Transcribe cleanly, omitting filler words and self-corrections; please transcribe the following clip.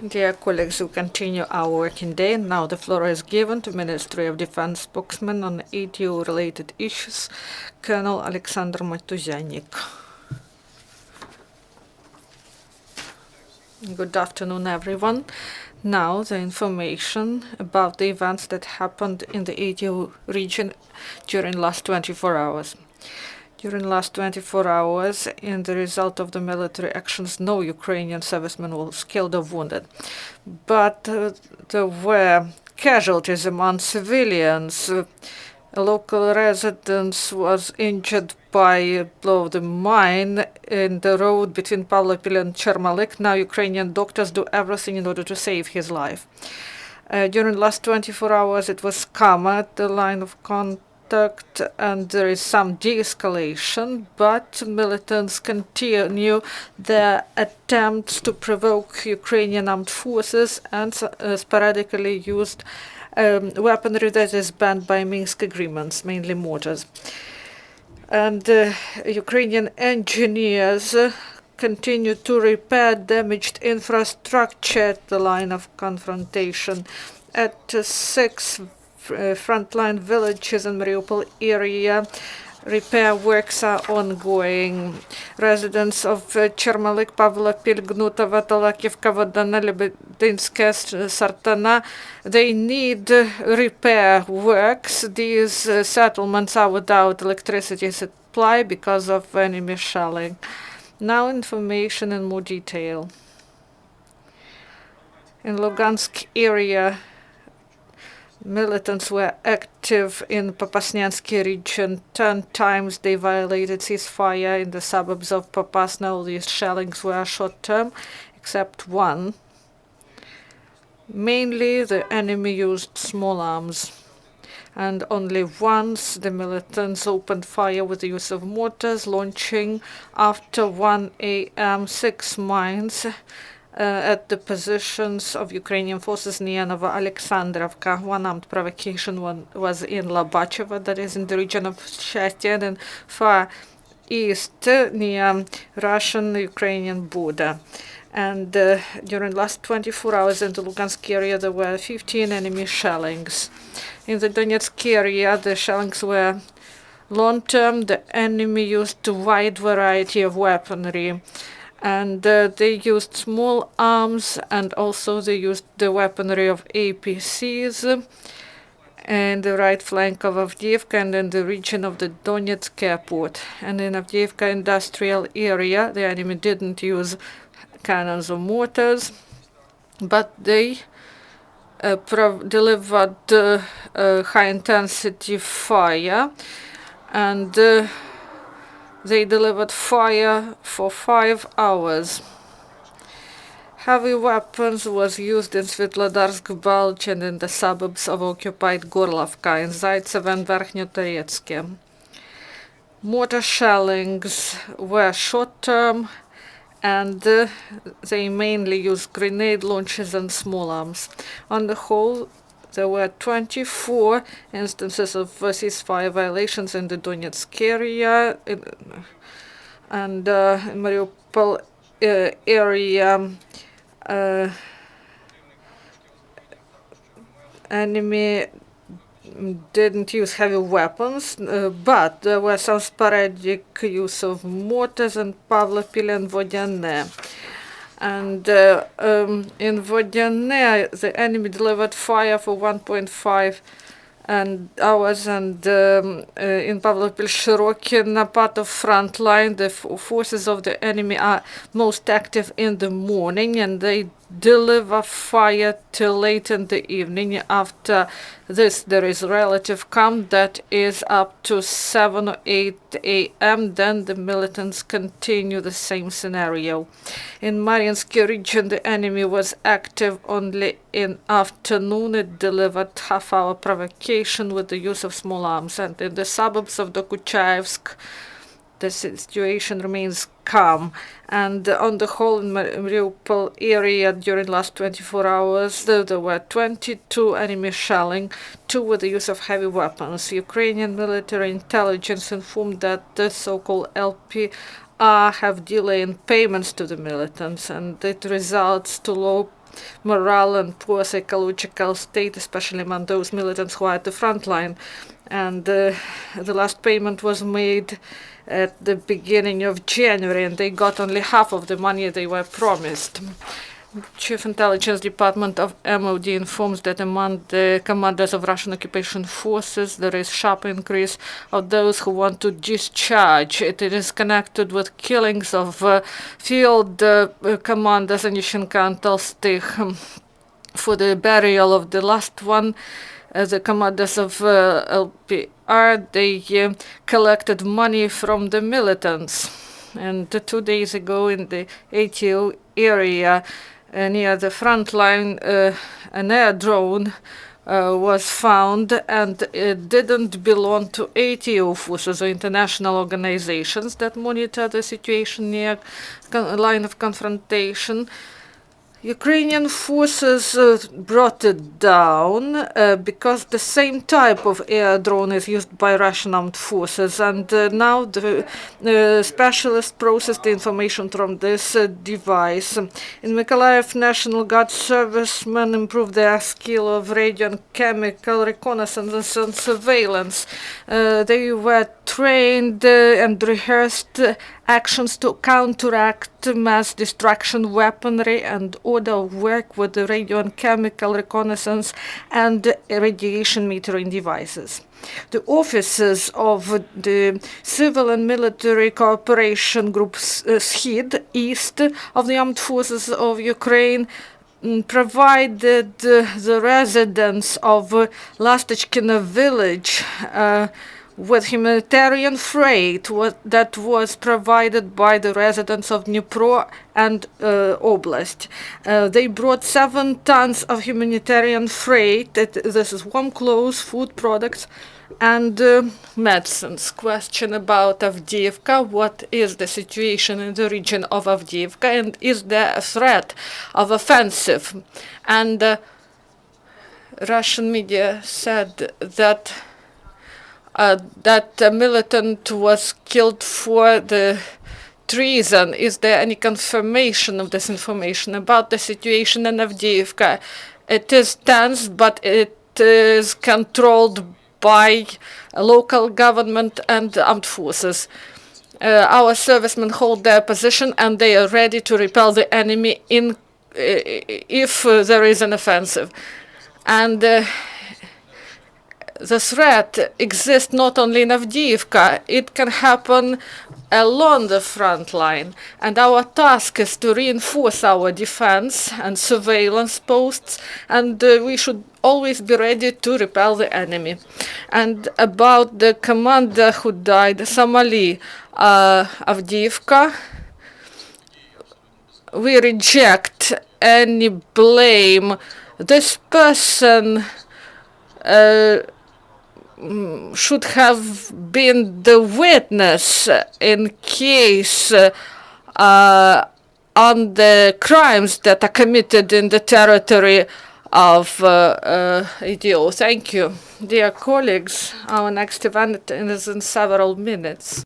Dear colleagues, we continue our working day. Now the floor is given to Ministry of Defense spokesman on ATO-related issues, Colonel Oleksandr Motuzyanyk. Good afternoon, everyone. Now the information about the events that happened in the ATO region during last 24 hours. During last 24 hours, in the result of the military actions, no Ukrainian serviceman was killed or wounded. But there were casualties among civilians. A local resident was injured by a blow of the mine in the road between Pavlopil and Chermalik. Now Ukrainian doctors do everything in order to save his life. During the last 24 hours, it was calm at the line of contact, and there is some de-escalation, but militants continue their attempts to provoke Ukrainian armed forces and sporadically used weaponry that is banned by Minsk agreements, mainly mortars. And Ukrainian engineers continue to repair damaged infrastructure at the line of confrontation. At 6 frontline villages in Mariupol area, repair works are ongoing. Residents of Chermalik, Pavlopil, Gnutovo, Talakivka, Vodana, Lebedinska, Sartana, they need repair works. These settlements are without electricity supply because of enemy shelling. Now information in more detail. In Lugansk area, militants were active in Popasnyansky region. 10 times they violated ceasefire in the suburbs of Popasna. All these shellings were short-term, except one. Mainly the enemy used small arms. And only once the militants opened fire with the use of mortars, launching after 1 a.m. 6 mines at the positions of Ukrainian forces near Oleksandrovka. One armed provocation was in Lobachevo, that is in the region of Shastia, and far east near Russian-Ukrainian border. And during last 24 hours in the Lugansk area, there were 15 enemy shellings. In the Donetsk area, the shellings were long-term. The enemy used a wide variety of weaponry. And they used small arms, and also they used the weaponry of APCs in the right flank of Avdiivka and in the region of the Donetsk airport. And in Avdiivka industrial area, the enemy didn't use cannons or mortars, but they delivered high-intensity fire, and they delivered fire for 5 hours. Heavy weapons was used in Svetlodarsk Bulge and in the suburbs of occupied Gorlovka, in Zaitsev and Verkhnyotoretsky. Mortar shellings were short-term, and they mainly used grenade launchers and small arms. On the whole, there were 24 instances of ceasefire violations in the Donetsk area, and in Mariupol area, enemy didn't use heavy weapons, but there were some sporadic use of mortars in Pavlopil and Vodyane. And in Vodyane, the enemy delivered fire for 1.5 hours, and in Pavlopil Shirokina, part of front line, the forces of the enemy are most active in the morning, and they deliver fire till late in the evening. After this, there is relative calm that is up to 7 or 8 a.m. Then the militants continue the same scenario. In Mariinsky region, the enemy was active only in afternoon. It delivered half-hour provocation with the use of small arms. And in the suburbs of Dokuchaevsk, the situation remains calm. And on the whole, in Mariupol area, during last 24 hours, there were 22 enemy shelling, 2 with the use of heavy weapons. Ukrainian military intelligence informed that the so-called LPR have delay in payments to the militants, and it results to low morale and poor psychological state, especially among those militants who are at the front line. And the last payment was made at the beginning of January, and they got only half of the money they were promised. Chief Intelligence Department of MOD informs that among the commanders of Russian occupation forces there is sharp increase of those who want to discharge. It is connected with killings of field commanders Anishchenko and Tolstych. For the burial of the last one, the commanders of LPR, they collected money from the militants. And 2 days ago in the ATO area, near the front line, an air drone was found, and it didn't belong to ATO forces or international organizations that monitor the situation near line of confrontation. Ukrainian forces brought it down because the same type of air drone is used by Russian armed forces, and now the specialists processed the information from this device. In Mykolaiv, National Guard servicemen improved their skill of radio and chemical reconnaissance and surveillance. They were trained and rehearsed actions to counteract mass destruction weaponry and order of work with the radio and chemical reconnaissance and radiation metering devices. The officers of the Civil and Military Cooperation Group SHID, East of the Armed Forces of Ukraine, provided the residents of Lastachkina village with humanitarian freight that was provided by the residents of Dnipro and Oblast. They brought 7 tons of humanitarian freight. This is warm clothes, food products, and medicines. Question about Avdiivka. What is the situation in the region of Avdiivka, and is there a threat of offensive? And Russian media said that a militant was killed for the treason. Is there any confirmation of this information about the situation in Avdiivka? It is tense, but it is controlled by local government and armed forces. Our servicemen hold their position, and they are ready to repel the enemy if there is an offensive. And the threat exists not only in Avdiivka, it can happen along the front line. And our task is to reinforce our defense and surveillance posts, and we should always be ready to repel the enemy. And about the commander who died, Somali, Avdiivka, we reject any blame. This person should have been the witness in case on the crimes that are committed in the territory of EDO. Thank you. Dear colleagues, our next event is in several minutes.